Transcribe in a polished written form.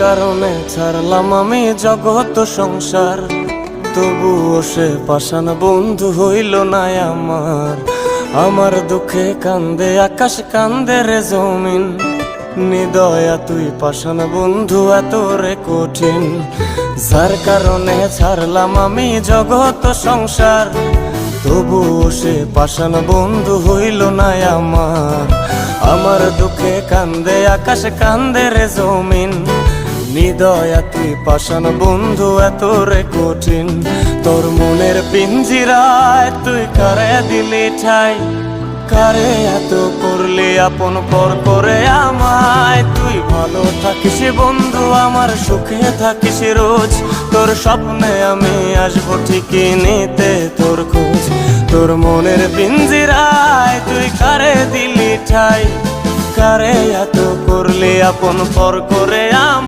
কারণে ছাড়লাম আমি জগৎ সংসার, তবুও সে পাষাণ বন্ধু হইল না আমার। আমার দুঃখে কান্দে আকাশ, কান্দে রে জমিন, নিদয়া তুই পাষাণ বন্ধু এত রে কঠিন। যার কারণে ছাড়লাম আমি জগৎ সংসার, তবুও সে পাষাণ বন্ধু হইল না আমার। আমার দুঃখে কান্দে আকাশ, কান্দে রে জমিন, নিদয়া তুই পাষাণ বন্ধু এত রে কঠিন। তোর মনের পিঞ্জিরায় তুই কারে দিলি ঠাই, কারে এত করলি আপন পর করে আমায়। তুই ভালো থাকিস বন্ধু আমার, সুখে থাকিস রোজ, তোর স্বপ্নে আমি আসবো ঠিকই নিতে তোর খোঁজ। তোর মনের পিঞ্জিরায় তুই কারে দিলি ঠাই, কারে এত করলি আপন পর করে আমায়।